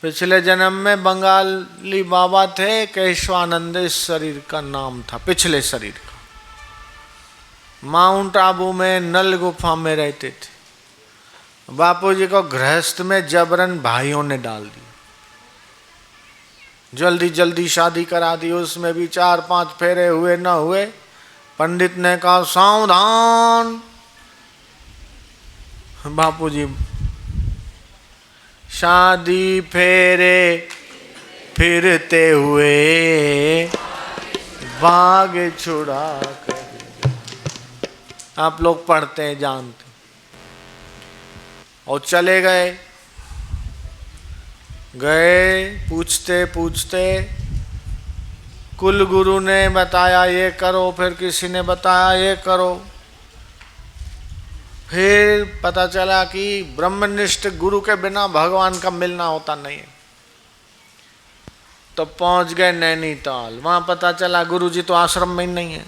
पिछले जन्म में बंगाली बाबा थे, केशवानंद इस शरीर का नाम था, पिछले शरीर का। माउंट आबू में नल गुफा में रहते थे। बापूजी को गृहस्थ में जबरन भाइयों ने डाल दिया, जल्दी जल्दी शादी करा दी। उसमें भी 4-5 फेरे हुए न हुए। पंडित ने कहा सावधान। बापूजी शादी फेरे फिरते हुए भाग छुड़ा कर। आप लोग पढ़ते हैं, जानते। और चले गए पूछते पूछते कुल गुरु ने बताया ये करो, फिर किसी ने बताया ये करो। फिर पता चला कि ब्रह्मनिष्ठ गुरु के बिना भगवान का मिलना होता नहीं है। तो पहुंच गए नैनीताल। वहां पता चला गुरु जी तो आश्रम में ही नहीं है।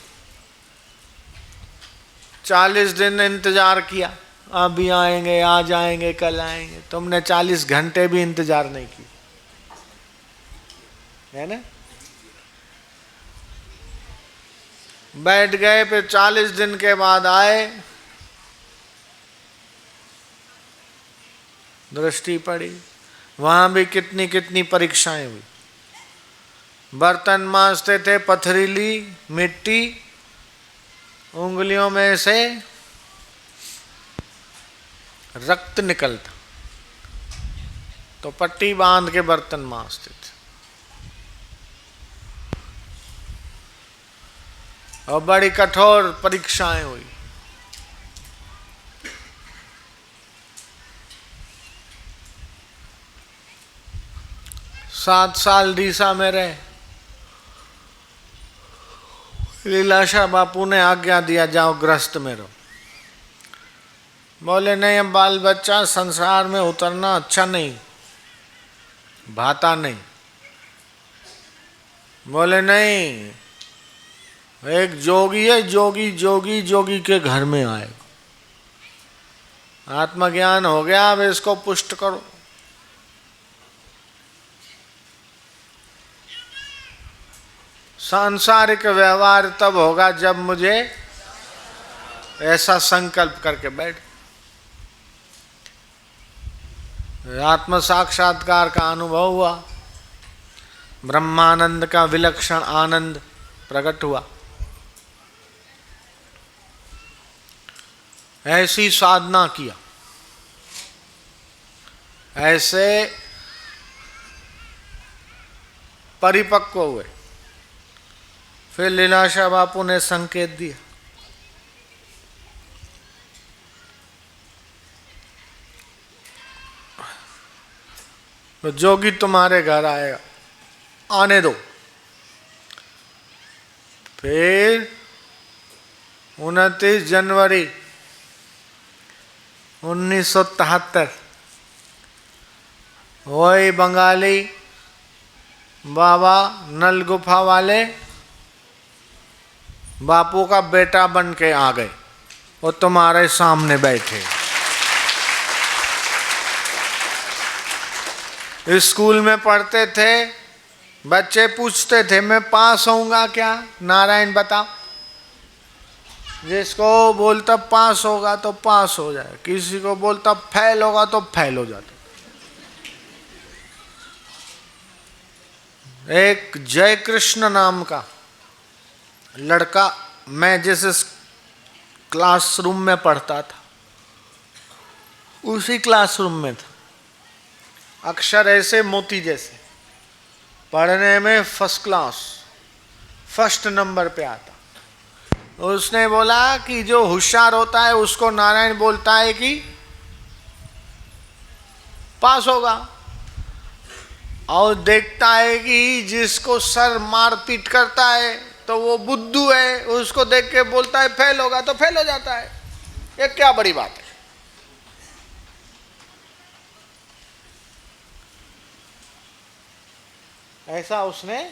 40 दिन इंतजार किया, अभी आएंगे, आज आएंगे, कल आएंगे। तुमने 40 घंटे भी इंतजार नहीं की, है ना। बैठ गए, फिर 40 दिन के बाद आए। दृष्टि पड़ी, वहां भी कितनी कितनी परीक्षाएं हुई। बर्तन मांजते थे, पथरीली मिट्टी, उंगलियों में से रक्त निकलता, तो पट्टी बांध के बर्तन मांजते थे। और बड़ी कठोर परीक्षाएं हुई। सात साल डीसा में रहे। लीलाशाह बापू ने आज्ञा दिया जाओ ग्रस्त में रहो। बोले नहीं, अब बाल बच्चा संसार में उतरना अच्छा नहीं, भाता नहीं। बोले नहीं, एक जोगी है, जोगी जोगी जोगी के घर में आएगा, आत्मज्ञान हो गया, अब इसको पुष्ट करो। सांसारिक व्यवहार तब होगा जब मुझे ऐसा संकल्प करके बैठ। आत्म साक्षात्कार का अनुभव हुआ, ब्रह्मानंद का विलक्षण आनंद प्रकट हुआ। ऐसी साधना किया, ऐसे परिपक्व हुए। फिर लीलाशाह बापू ने संकेत दिया, तो जोगी तुम्हारे घर आएगा, आने दो। फिर 29 जनवरी 1973 वही बंगाली बाबा नल गुफा वाले बापू का बेटा बन के आ गए। वो तुम्हारे सामने बैठे। स्कूल में पढ़ते थे, बच्चे पूछते थे मैं पास होऊंगा क्या? नारायण बताओ। जिसको बोलता पास होगा तो पास हो जाए, किसी को बोलता फेल होगा तो फेल हो जाता। एक जय कृष्ण नाम का लड़का, मैं जिस क्लासरूम में पढ़ता था उसी क्लासरूम में था। अक्षर ऐसे मोती जैसे, पढ़ने में फर्स्ट क्लास, फर्स्ट नंबर पे आता। उसने बोला कि जो होशियार होता है उसको नारायण बोलता है कि पास होगा, और देखता है कि जिसको सर मार पीट करता है तो वो बुद्धू है, उसको देख के बोलता है फेल होगा तो फेल हो जाता है। ये क्या बड़ी बात है। ऐसा उसने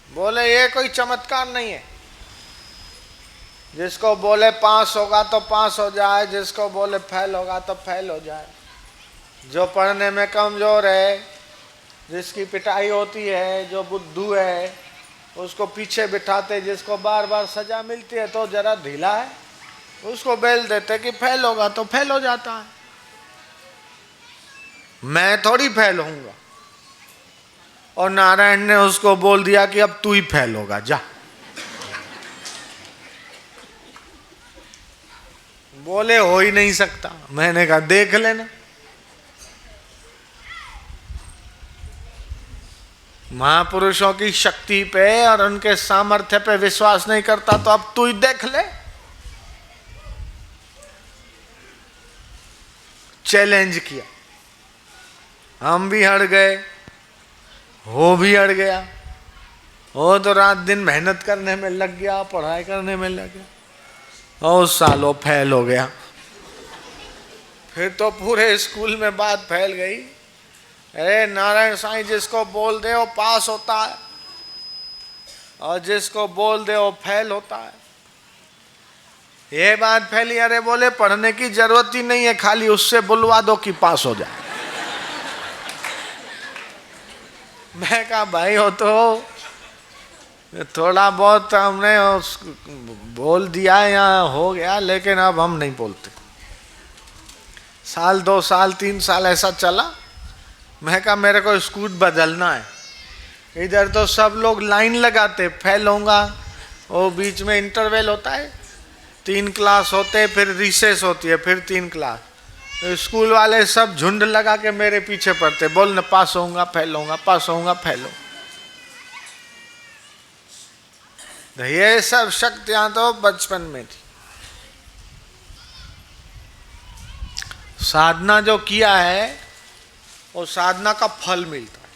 बोले, ये कोई चमत्कार नहीं है। जिसको बोले पास होगा तो पास हो जाए, जिसको बोले फेल होगा तो फेल हो जाए। जो पढ़ने में कमजोर है, जिसकी पिटाई होती है, जो बुद्धू है, उसको पीछे बिठाते, जिसको बार बार सजा मिलती है तो जरा ढीला है, उसको बेल देते कि फेल होगा तो फेल हो जाता है। मैं थोड़ी फेल होऊंगा। और नारायण ने उसको बोल दिया कि अब तू ही फेल होगा, जा। बोले हो ही नहीं सकता। मैंने कहा देख लेना। महापुरुषों की शक्ति पे और उनके सामर्थ्य पे विश्वास नहीं करता तो अब तू ही देख ले। चैलेंज किया, हम भी हट गए, वो भी हट गया। वो तो रात दिन मेहनत करने में लग गया, पढ़ाई करने में लग गया, और सालों फेल हो गया। फिर तो पूरे स्कूल में बात फैल गई, अरे नारायण साईं जिसको बोल दे वो पास होता है और जिसको बोल दे वो फेल होता है। ये बात फैली। अरे बोले पढ़ने की जरूरत ही नहीं है, खाली उससे बुलवा दो कि पास हो जाए। मैं कहा भाई हो तो थोड़ा बहुत हमने बोल दिया या हो गया, लेकिन अब हम नहीं बोलते। साल 2 साल 3 साल ऐसा चला। मैं कहा मेरे को स्कूल बदलना है। इधर तो सब लोग लाइन लगाते, फेल होगा, वो बीच में इंटरवल होता है, 3 क्लास होते, फिर रिसेस होती है, फिर 3 क्लास। स्कूल वाले सब झुंड लगा के मेरे पीछे पड़ते, बोल न पास होऊंगा फेल होऊंगा, पास होऊंगा फेल होऊंगा। ये सब शक्तियां तो बचपन में थी। साधना जो किया है वो साधना का फल मिलता है।